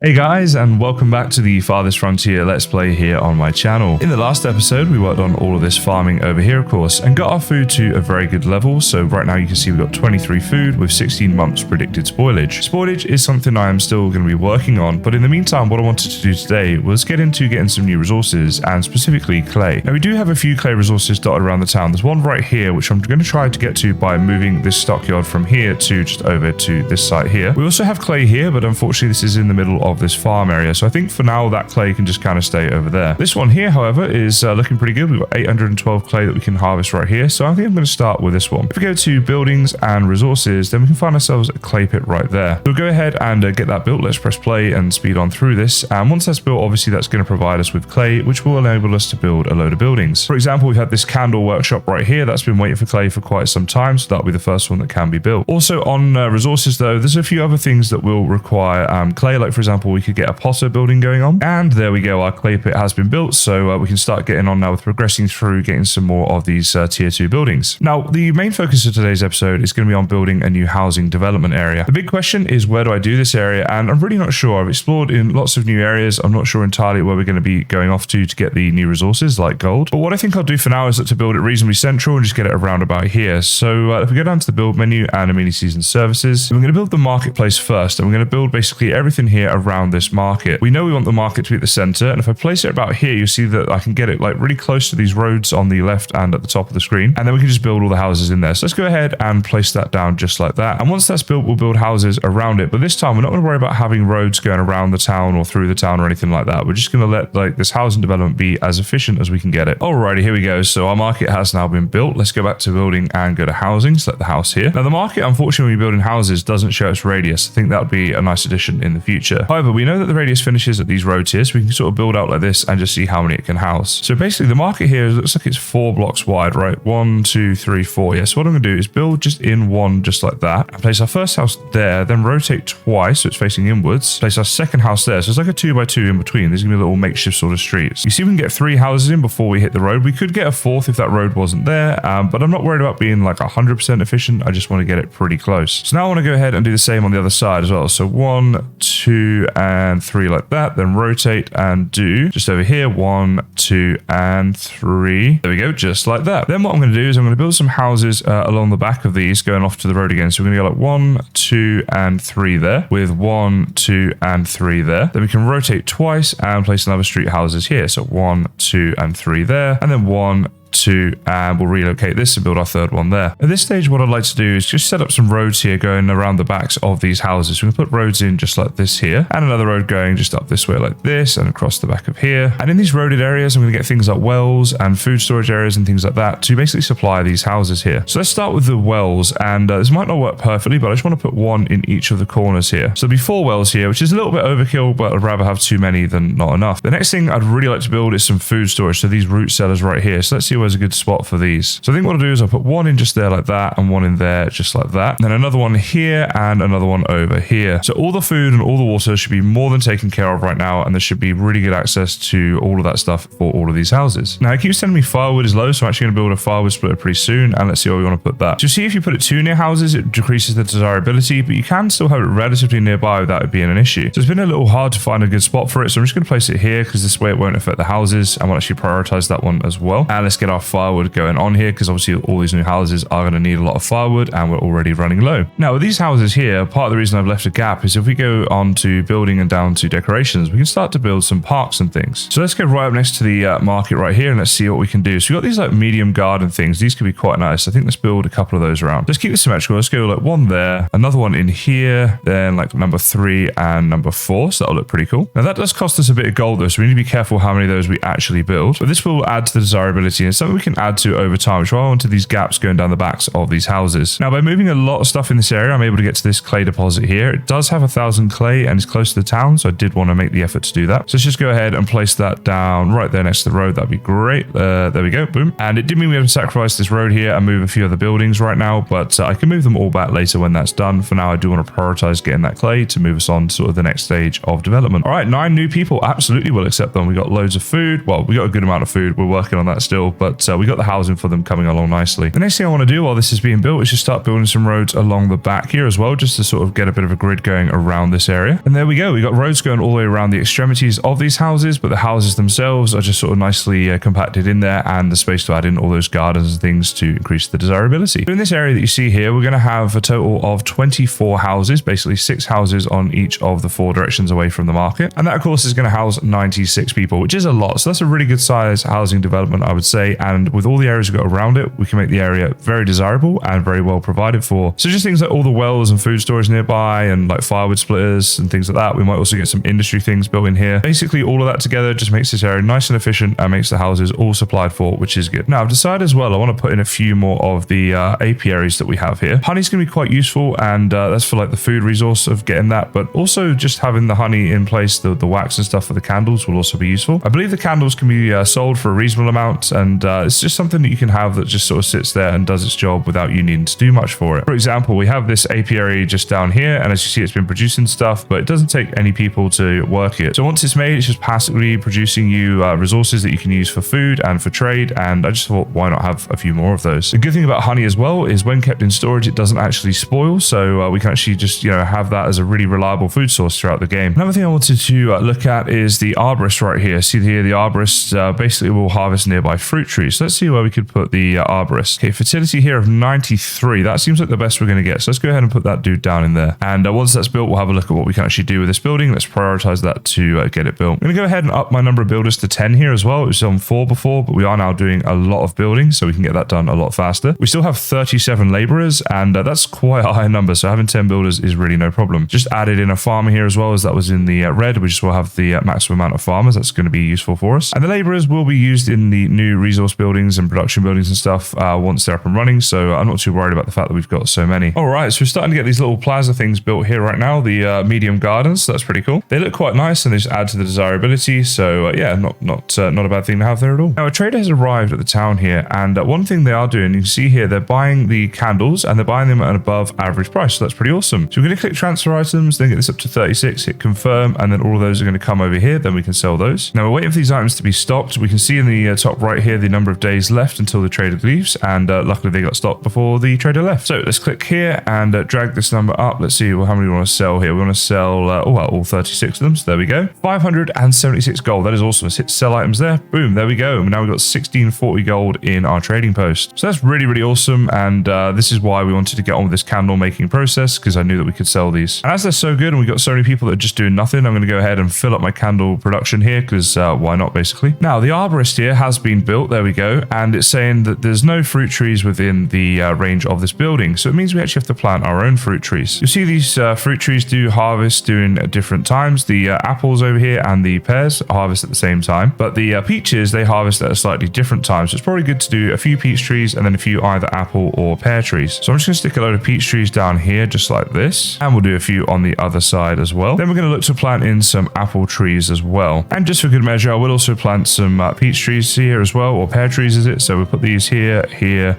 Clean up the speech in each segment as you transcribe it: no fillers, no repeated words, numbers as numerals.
Hey guys, and welcome back to the Farthest Frontier Let's Play here on my channel. In the last episode, we worked on all of this farming over here, of course, and got our food to a very good level. So right now you can see we've got 23 food with 16 months predicted spoilage. Spoilage is something I am still going to be working on, but in the meantime, what I wanted to do today was get into getting some new resources, and specifically clay. Now we do have a few clay resources dotted around the town. There's one right here, which I'm going to try to get to by moving this stockyard from here to just over to this site here. We also have clay here, but unfortunately this is in the middle of this farm area, so I think for now that clay can just kind of stay over there. This one here, however, is looking pretty good. We've got 812 clay that we can harvest right here, so I think I'm going to start with this one. If we go to buildings and resources, then we can find ourselves a clay pit right there. We'll go ahead and get that built. Let's press play and speed on through this, and once that's built, obviously that's going to provide us with clay, which will enable us to build a load of buildings. For example, we've had this candle workshop right here that's been waiting for clay for quite some time, so that'll be the first one that can be built. Also on resources though, there's a few other things that will require clay, like for example we could get a potter building going on, and there we go, our clay pit has been built, so we can start getting on now with progressing through getting some more of these tier 2 buildings. Now the main focus of today's episode is going to be on building a new housing development area. The big question is, where do I do this area? And I'm really not sure. I've explored in lots of new areas. I'm not sure entirely where we're going to be going off to get the new resources like gold, but what I think I'll do for now is to build it reasonably central and just get it around about here. So if we go down to the build menu and amenities and services, we're going to build the marketplace first, and we're going to build basically everything here around this market. We know we want the market to be at the center, and if I place it about here, you'll see that I can get it like really close to these roads on the left and at the top of the screen, and then we can just build all the houses in there. So let's go ahead and place that down just like that, and once that's built, we'll build houses around it. But this time we're not going to worry about having roads going around the town or through the town or anything like that. We're just going to let like this housing development be as efficient as we can get it. Alrighty, here we go. So our market has now been built. Let's go back to building and go to housing. Select the house here. Now the market, unfortunately, when you're building houses, doesn't show its radius. I think that would be a nice addition in the future. However, we know that the radius finishes at these roads here, so we can sort of build out like this and just see how many it can house. So basically the market here looks like it's 4 blocks wide, right? 1, 2, 3, 4. Yeah, so what I'm going to do is build just in one just like that, and place our first house there, then rotate twice so it's facing inwards, place our second house there, so it's like a 2x2 in between. There's going to be a little makeshift sort of streets. You see we can get 3 houses in before we hit the road. We could get a 4th if that road wasn't there, but I'm not worried about being like 100% efficient. I just want to get it pretty close. So now I want to go ahead and do the same on the other side as well. So 1, 2, and 3 like that, then rotate and do just over here 1, 2, and 3. There we go, just like that. Then what I'm going to do is I'm going to build some houses along the back of these going off to the road again. So we're going to go like 1, 2, and 3 there, with 1, 2, and 3 there. Then we can rotate twice and place another street houses here. So 1, 2, and 3 there, and then 1, 2, and we'll relocate this and build our third one there. At this stage, what I'd like to do is just set up some roads here going around the backs of these houses. We can put roads in just like this here, and another road going just up this way like this and across the back of here. And in these roaded areas, I'm going to get things like wells and food storage areas and things like that to basically supply these houses here. So let's start with the wells, and this might not work perfectly, but I just want to put one in each of the corners here. So there'll be 4 wells here, which is a little bit overkill, but I'd rather have too many than not enough. The next thing I'd really like to build is some food storage. So these root cellars right here. So let's see where's a good spot for these. So I think what I'll do is I'll put one in just there like that, and one in there just like that, and then another one here and another one over here. So all the food and all the water should be more than taken care of right now, and there should be really good access to all of that stuff for all of these houses. Now it keeps telling me firewood is low, so I'm actually going to build a firewood splitter pretty soon, and let's see where we want to put that. So you see, if you put it too near houses, it decreases the desirability, but you can still have it relatively nearby without it being an issue. So it's been a little hard to find a good spot for it, so I'm just going to place it here because this way it won't affect the houses, and we'll actually prioritize that one as well. And let's get our firewood going on here, because obviously all these new houses are going to need a lot of firewood, and we're already running low. Now with these houses here, part of the reason I've left a gap is if we go on to building and down to decorations, we can start to build some parks and things. So let's go right up next to the market right here, and let's see what we can do. So we've got these like medium garden things. These could be quite nice. I think let's build a couple of those around. Let's keep it symmetrical. Let's go like one there, another one in here, then like number 3 and number 4. So that'll look pretty cool. Now that does cost us a bit of gold though, so we need to be careful how many of those we actually build. But this will add to the desirability, and it's something we can add to over time, which I want to these gaps going down the backs of these houses. Now by moving a lot of stuff in this area, I'm able to get to this clay deposit here. It does have 1,000 clay and it's close to the town, so I did want to make the effort to do that. So let's just go ahead and place that down right there next to the road. That'd be great. There we go, boom. And it did mean we have to sacrifice this road here and move a few other buildings right now, but I can move them all back later when that's done. For now, I do want to prioritize getting that clay to move us on to sort of the next stage of development. All right, 9 new people, absolutely will accept them. We got loads of food. Well, we got a good amount of food. We're working on that still, but but we got the housing for them coming along nicely. The next thing I want to do while this is being built is just start building some roads along the back here as well, just to sort of get a bit of a grid going around this area. And there we go. We got roads going all the way around the extremities of these houses, but the houses themselves are just sort of nicely compacted in there, and the space to add in all those gardens and things to increase the desirability. So in this area that you see here, we're going to have a total of 24 houses, basically 6 houses on each of the 4 directions away from the market. And that, of course, is going to house 96 people, which is a lot. So that's a really good size housing development, I would say. And with all the areas we've got around it, we can make the area very desirable and very well provided for. So just things like all the wells and food storage nearby and like firewood splitters and things like that. We might also get some industry things built in here. Basically, all of that together just makes this area nice and efficient and makes the houses all supplied for, which is good. Now, I've decided as well, I want to put in a few more of the apiaries that we have here. Honey's going to be quite useful, and that's for like the food resource of getting that, but also just having the honey in place, the wax and stuff for the candles will also be useful. I believe the candles can be sold for a reasonable amount, and it's just something that you can have that just sort of sits there and does its job without you needing to do much for it. For example, we have this apiary just down here, and as you see, it's been producing stuff, but it doesn't take any people to work it. So once it's made, it's just passively producing you resources that you can use for food and for trade, and I just thought, why not have a few more of those? The good thing about honey as well is when kept in storage, it doesn't actually spoil, so we can actually just, have that as a really reliable food source throughout the game. Another thing I wanted to look at is the arborist right here. See here, the arborist basically will harvest nearby fruit trees. So let's see where we could put the arborist. Okay, fertility here of 93. That seems like the best we're going to get. So let's go ahead and put that dude down in there. And once that's built, we'll have a look at what we can actually do with this building. Let's prioritize that to get it built. I'm going to go ahead and up my number of builders to 10 here as well. It was on 4 before, but we are now doing a lot of building, so we can get that done a lot faster. We still have 37 laborers, and that's quite a high number, so having 10 builders is really no problem. Just added in a farmer here as well, as that was in the red. We just will have the maximum amount of farmers. That's going to be useful for us. And the laborers will be used in the new resource buildings and production buildings and stuff once they're up and running, so I'm not too worried about the fact that we've got so many. All right, so we're starting to get these little plaza things built here right now, the medium gardens. So that's pretty cool. They look quite nice, and they just add to the desirability, so yeah, not a bad thing to have there at all. Now, a trader has arrived at the town here, and one thing they are doing, you can see here, they're buying the candles, and they're buying them at an above average price, so that's pretty awesome. So we're going to click transfer items, then get this up to 36, hit confirm, and then all of those are going to come over here, then we can sell those. Now, we're waiting for these items to be stocked. We can see in the top right here the number of days left until the trader leaves, and luckily they got stocked before the trader left. So let's click here and drag this number up. Let's see how many we want to sell here. We want to sell all 36 of them, so there we go. 576 gold. That is awesome. Let's hit sell items there. Boom, there we go. And now we've got 1640 gold in our trading post. So that's really, really awesome, and this is why we wanted to get on with this candle making process, because I knew that we could sell these. And as they're so good and we've got so many people that are just doing nothing, I'm going to go ahead and fill up my candle production here, because why not, basically. Now, the arborist here has been built. There we go. And it's saying that there's no fruit trees within the range of this building. So it means we actually have to plant our own fruit trees. You'll see these fruit trees do harvest during different times. The apples over here and the pears harvest at the same time, but the peaches, they harvest at a slightly different time. So it's probably good to do a few peach trees and then a few either apple or pear trees. So I'm just going to stick a load of peach trees down here just like this, and we'll do a few on the other side as well. Then we're going to look to plant in some apple trees as well. And just for good measure, I will also plant some peach trees here as well, or pear trees is it. So we'll put these here, here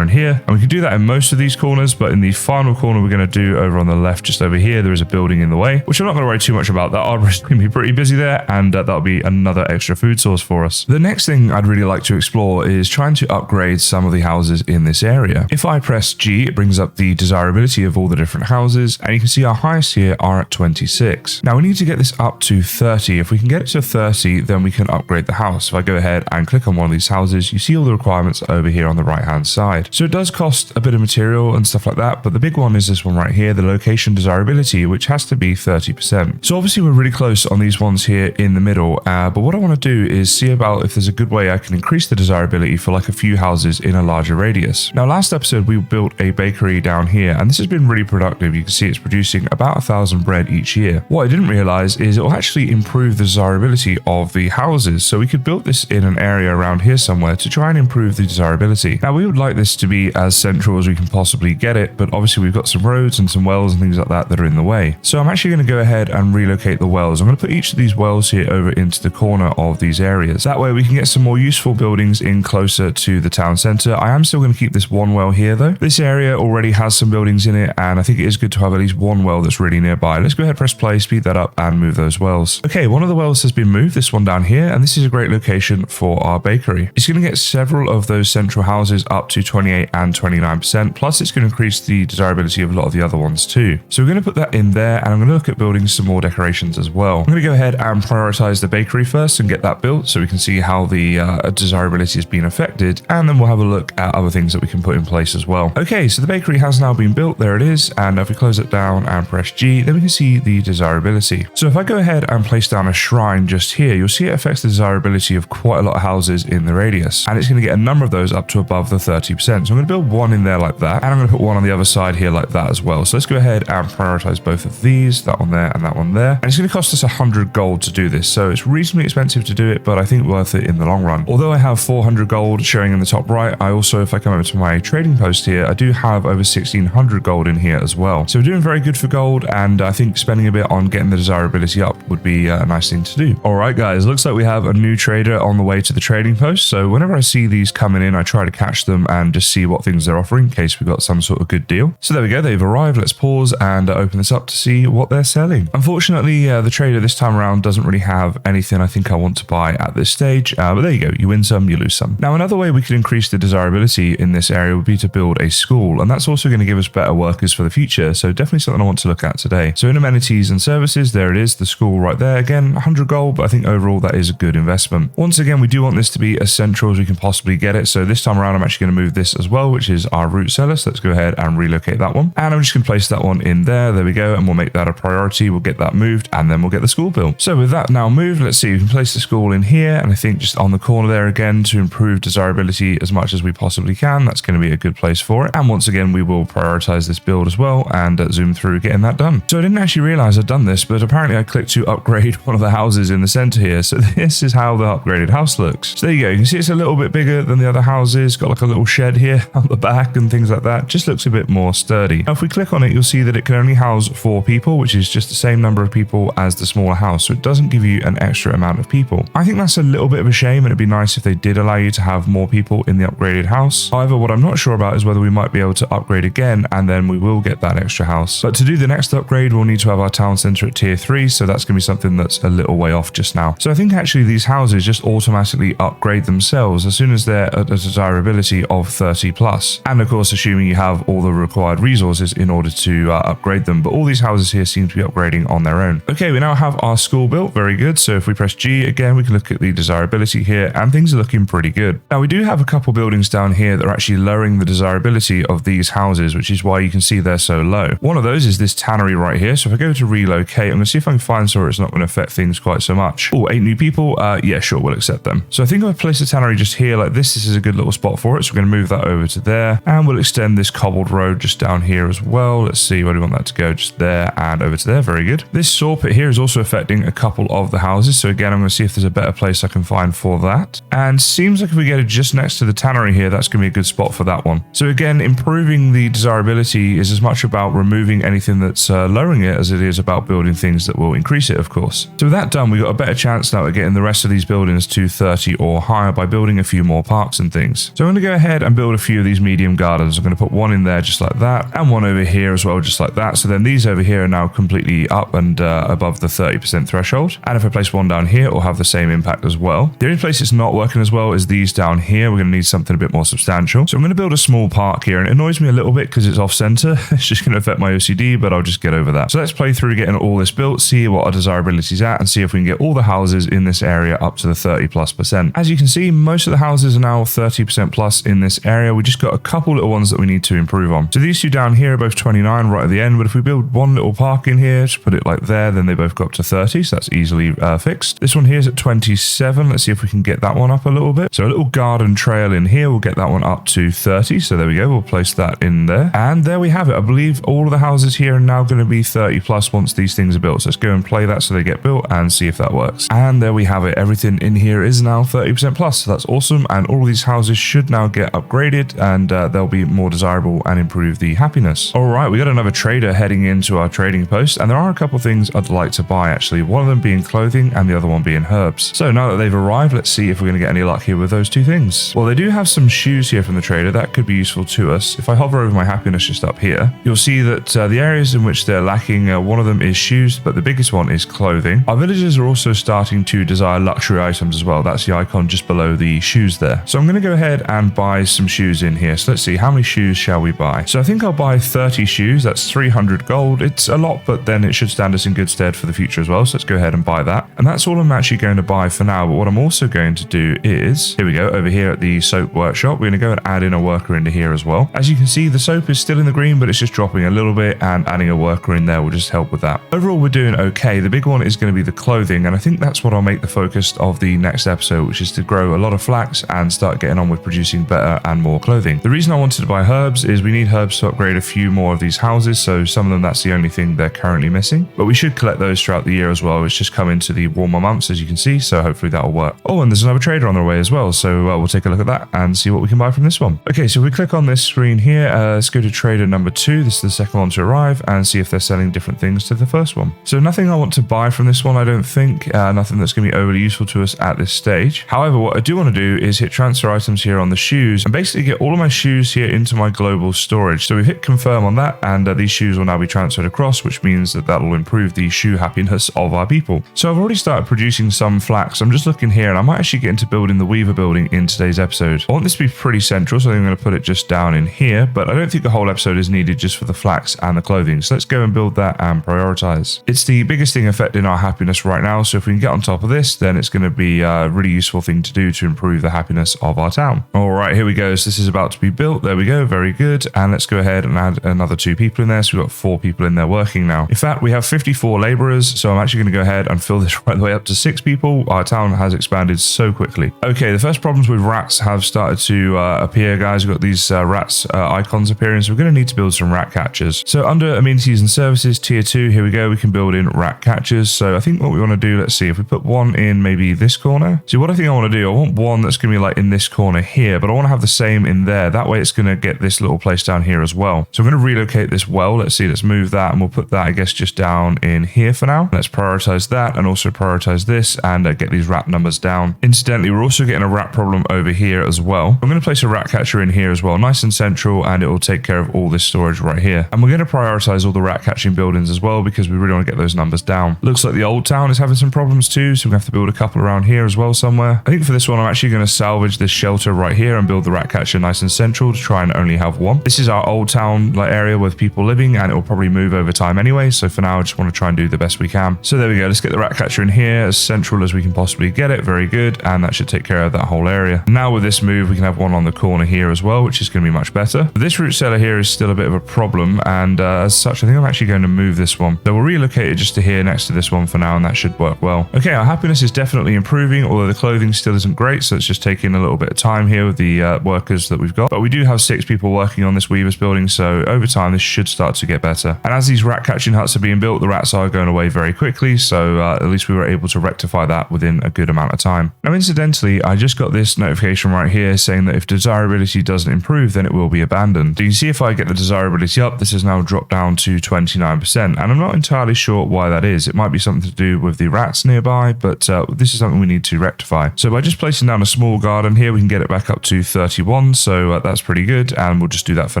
and here, and we can do that in most of these corners, but in the final corner we're going to do over on the left, just over here, there is a building in the way, which I'm not going to worry too much about. That arborist can be pretty busy there, and that'll be another extra food source for us. The next thing I'd really like to explore is trying to upgrade some of the houses in this area. If I press G, it brings up the desirability of all the different houses, and you can see our highest here are at 26. Now we need to get this up to 30. If we can get it to 30, then we can upgrade the house. If I go ahead and click on one of these houses, you see all the requirements over here on the right hand side. So it does cost a bit of material and stuff like that, but the big one is this one right here, the location desirability, which has to be 30%. So obviously we're really close on these ones here in the middle, but what I want to do is see about if there's a good way I can increase the desirability for like a few houses in a larger radius. Now last episode we built a bakery down here, and this has been really productive. You can see it's producing about 1,000 bread each year. What I didn't realize is it will actually improve the desirability of the houses, so we could build this in an area around here somewhere to try and improve the desirability. Now we would like this to be as central as we can possibly get it, but obviously we've got some roads and some wells and things like that that are in the way. So I'm actually going to go ahead and relocate the wells. I'm going to put each of these wells here over into the corner of these areas. That way we can get some more useful buildings in closer to the town center. I am still going to keep this one well here though. This area already has some buildings in it, and I think it is good to have at least one well that's really nearby. Let's go ahead, press play, speed that up, and move those wells. Okay, one of the wells has been moved, this one down here, and this is a great location for our bakery. It's going to get several of those central houses up to 28 and 29%, plus it's going to increase the desirability of a lot of the other ones too. So we're going to put that in there, and I'm going to look at building some more decorations as well. I'm going to go ahead and prioritize the bakery first and get that built so we can see how the desirability has been affected, and then we'll have a look at other things that we can put in place as well. Okay, so the bakery has now been built. There it is, and if we close it down and press G, then we can see the desirability. So if I go ahead and place down a shrine just here, you'll see it affects the desirability of quite a lot of houses in the radius, and it's going to get a number of those up to above the 30%. So I'm going to build one in there like that, and I'm going to put one on the other side here like that as well. So let's go ahead and prioritize both of these, that one there and that one there. And it's going to cost us 100 gold to do this, so it's reasonably expensive to do it, but I think worth it in the long run. Although I have 400 gold showing in the top right, I also, if I come over to my trading post here, I do have over 1600 gold in here as well. So we're doing very good for gold, and I think spending a bit on getting the desirability up would be a nice thing to do. All right, guys, looks like we have a new trader on the way to the trading post. So whenever I see these coming in, I try to catch them and just see what things they're offering in case we've got some sort of good deal. So there we go, they've arrived. Let's pause and open this up to see what they're selling. Unfortunately, the trader this time around doesn't really have anything I think I want to buy at this stage, but there you go, you win some, you lose some. Now, another way we could increase the desirability in this area would be to build a school, and that's also going to give us better workers for the future, so definitely something I want to look at today. So in amenities and services, there it is, the school right there. Again, 100 gold, but I think overall that is a good investment. Once again, we do want this to be as central as we can possibly get it, so this time around I'm actually going to move this as well, which is our root cellar. So let's go ahead and relocate that one, and I'm just going to place that one in there. There we go, and we'll make that a priority. We'll get that moved, and then we'll get the school built. So with that now moved, let's see, we can place the school in here, and I think just on the corner there again to improve desirability as much as we possibly can. That's going to be a good place for it. And once again, we will prioritize this build as well and zoom through getting that done. So I didn't actually realize I'd done this, but apparently I clicked to upgrade one of the houses in the center here. So this is how the upgraded house looks. So there you go. You can see it's a little bit bigger than the other houses. Got like a little shed here on the back and things like that. Just looks a bit more sturdy. Now, if we click on it, you'll see that it can only house 4 people, which is just the same number of people as the smaller house. So it doesn't give you an extra amount of people. I think that's a little bit of a shame, and it'd be nice if they did allow you to have more people in the upgraded house. However, what I'm not sure about is whether we might be able to upgrade again, and then we will get that extra house. But to do the next upgrade, we'll need to have our town center at tier 3, so that's going to be something that's a little way off just now. So I think actually these houses just automatically upgrade themselves as soon as they're at a desirability of 30 plus. And of course, assuming you have all the required resources in order to upgrade them. But all these houses here seem to be upgrading on their own. Okay, we now have our school built. Very good. So if we press G again, we can look at the desirability here, and things are looking pretty good. Now, we do have a couple buildings down here that are actually lowering the desirability of these houses, which is why you can see they're so low. One of those is this tannery right here. So if I go to relocate, I'm going to see if I can find somewhere it's not going to affect things quite so much. Oh, 8 new people. Yeah, sure, we'll accept them. So I think if I place the tannery just here like this is a good little spot for it. So we're going to move that over to there, and we'll extend this cobbled road just down here as well. Let's see, where do we want that to go? Just there and over to there. Very good. This saw pit here is also affecting a couple of the houses. So again, I'm going to see if there's a better place I can find for that. And seems like if we get it just next to the tannery here, that's going to be a good spot for that one. So again, improving the desirability is as much about removing anything that's lowering it as it is about building things that will increase it, of course. So with that done, we got a better chance now at getting the rest of these buildings to 30 or higher by building a few more parks and things. So I'm going to go ahead and build a few of these medium gardens. I'm going to put one in there just like that, and one over here as well, just like that. So then these over here are now completely up and above the 30% threshold. And if I place one down here, it'll have the same impact as well. The only place it's not working as well is these down here. We're going to need something a bit more substantial. So I'm going to build a small park here, and it annoys me a little bit because it's off center. It's just going to affect my OCD, but I'll just get over that. So let's play through getting all this built, see what our desirability is at, and see if we can get all the houses in this area up to the 30+%. As you can see, most of the houses are now 30% plus in this area. We just got a couple little ones that we need to improve on. So these two down here are both 29 right at the end, but if we build one little park in here, just put it like there, then they both go up to 30, so that's easily fixed. This one here is at 27. Let's see if we can get that one up a little bit. So a little garden trail in here, we'll get that one up to 30. So there we go, we'll place that in there. And there we have it. I believe all of the houses here are now going to be 30 plus once these things are built. So let's go and play that so they get built and see if that works. And there we have it. Everything in here is now 30% plus. So that's awesome. And all of these houses should now get upgraded, and they'll be more desirable and improve the happiness. All right, we got another trader heading into our trading post, and there are a couple things I'd like to buy actually. One of them being clothing and the other one being herbs. So now that they've arrived, let's see if we're going to get any luck here with those two things. Well, they do have some shoes here from the trader that could be useful to us. If I hover over my happiness just up here, you'll see that the areas in which they're lacking, one of them is shoes, but the biggest one is clothing. Our villagers are also starting to desire luxury items as well. That's the icon just below the shoes there. So I'm going to go ahead and buy some shoes in here. So let's see, how many shoes shall we buy? So I think I'll buy 30 shoes. That's 300 gold. It's a lot, but then it should stand us in good stead for the future as well. So let's go ahead and buy that. And that's all I'm actually going to buy for now. But what I'm also going to do is, here we go, over here at the soap workshop, we're going to go and add in a worker into here as well. As you can see, the soap is still in the green, but it's just dropping a little bit, and adding a worker in there will just help with that. Overall, we're doing okay. The big one is going to be the clothing, and I think that's what I'll make the focus of the next episode, which is to grow a lot of flax and start getting on with producing better and more clothing. The reason I wanted to buy herbs is we need herbs to upgrade a few more of these houses, so some of them, that's the only thing they're currently missing. But we should collect those throughout the year as well. It's just come into the warmer months, as you can see, so hopefully that'll work. Oh, and there's another trader on the way as well, so we'll take a look at that and see what we can buy from this one. Okay, so we click on this screen here. Let's go to trader number 2. This is the second one to arrive, and see if they're selling different things to the first one. So nothing I want to buy from this one, I don't think. Nothing that's going to be overly useful to us at this stage. However, what I do want to do is hit transfer items here on the shoes and basically get all of my shoes here into my global storage. So we've hit confirm on that, and these shoes will now be transferred across, which means that will improve the shoe happiness of our people. So I've already started producing some flax. I'm just looking here, and I might actually get into building the weaver building in today's episode. I want this to be pretty central, so I'm going to put it just down in here, but I don't think the whole episode is needed just for the flax and the clothing. So let's go and build that and prioritize. It's the biggest thing affecting our happiness right now, so if we can get on top of this, then it's going to be a really useful thing to do to improve the happiness of our town. All right, here we go. So this is about to be built. There we go. Very good. And let's go ahead and add another 2 people in there. So we've got 4 people in there working now. In fact, we have 54 laborers, so I'm actually going to go ahead and fill this right the way up to 6 people. Our town has expanded so quickly. Okay, the first problems with rats have started to appear, guys. We've got these rats icons appearing, so we're going to need to build some rat catchers. So under amenities and services, tier 2, here we go. We can build in rat catchers. So I think what we want to do, let's see, if we put one in maybe this corner. So what I think I want to do, I want one that's going to be like in this corner here, but I want to have the same in there. That way it's going to get this little place down here as well. So I'm going to relocate this well. Let's see, let's move that, and we'll put that, I guess, just down in here for now. Let's prioritize that and also prioritize this and get these rat numbers down. Incidentally, we're also getting a rat problem over here as well. I'm going to place a rat catcher in here as well, nice and central, and it will take care of all this storage right here. And we're going to prioritize all the rat catching buildings as well, because we really want to get those numbers down. Looks like the old town is having some problems too, so we're going to have to build a couple around here as well somewhere. I think for this one, I'm actually going to salvage this shelter right here and build the rat catcher nice and central to try and only have one. This is our old town like area with people living, and it will probably move over time anyway, so for now I just want to try and do the best we can. So there we go. Let's get the rat catcher in here as central as we can possibly get it. Very good, and that should take care of that whole area. Now with this move, we can have one on the corner here as well, which is going to be much better. But this root cellar here is still a bit of a problem, and as such, I think I'm actually going to move this one. So we'll relocate it just to here next to this one for now, and that should work well. Okay, our happiness is definitely improving, although the clothing still isn't great, so it's just taking a little bit of time here with the workers that we've got. But we do have 6 people working on this weaver's building, so over time this should start to get better. And as these rat catching huts are being built, the rats are going away very quickly, so at least we were able to rectify that within a good amount of time. Now incidentally, I just got this notification right here saying that if desirability doesn't improve, then it will be abandoned. So you can see if I get the desirability up, this has now dropped down to 29%, and I'm not entirely sure why that is. It might be something to do with the rats nearby, but this is something we need to rectify. So by just placing down a small garden here, we can get it back up to 31, so that's pretty good, and we'll just do that for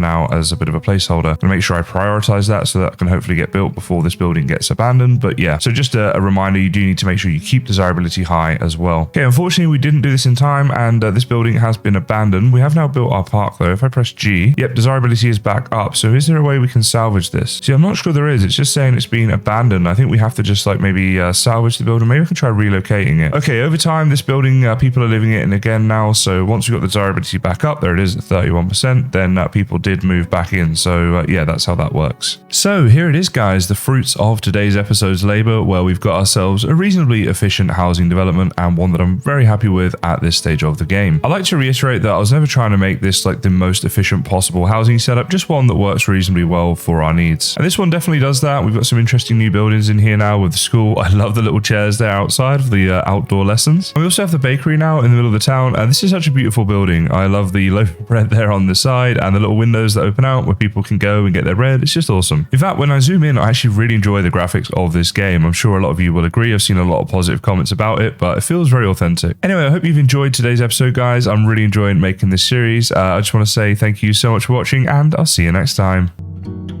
now as a bit of a placeholder. And make sure I prioritize that so that can hopefully get built before this building gets abandoned. But yeah, so just a reminder, you do need to make sure you keep desirability high as well. Okay, unfortunately we didn't do this in time, and this building has been abandoned. We have now built our park though. If I press G, yep, desirability is back up. So is there a way we can salvage this? See, I'm not sure there is. It's just saying it's been abandoned. I think we have to just like maybe salvage the building. Maybe we can try relocating it. Okay, over time this building, people are living in again now. So once we got the desirability back up, there it is at 31%, then people did move back in. So yeah, that's how that works. So here it is, guys, the fruits of today's episode's labor, where we've got ourselves a reasonably efficient housing development, and one that I'm very happy with at this stage of the game. I'd like to reiterate that I was never trying to make this like the most efficient possible housing setup, just one that works reasonably well for our needs. And this one definitely does that. We've got some interesting new buildings in here now with the school. I love the little chairs there outside for the outdoor lessons. And we also have the bakery now in the middle of the town, and this is such a beautiful building. I love the loaf of bread there on the side and the little windows that open out where people can go and get their bread. It's just awesome. In fact, when I zoom in, I actually really enjoy the graphics of this game. I'm sure a lot of you will agree. I've seen a lot of positive comments about it, but it feels very authentic. Anyway, I hope you've enjoyed today's episode, guys. I'm really enjoying making this series. I just want to say thank you so much for watching, and I'll see you next time.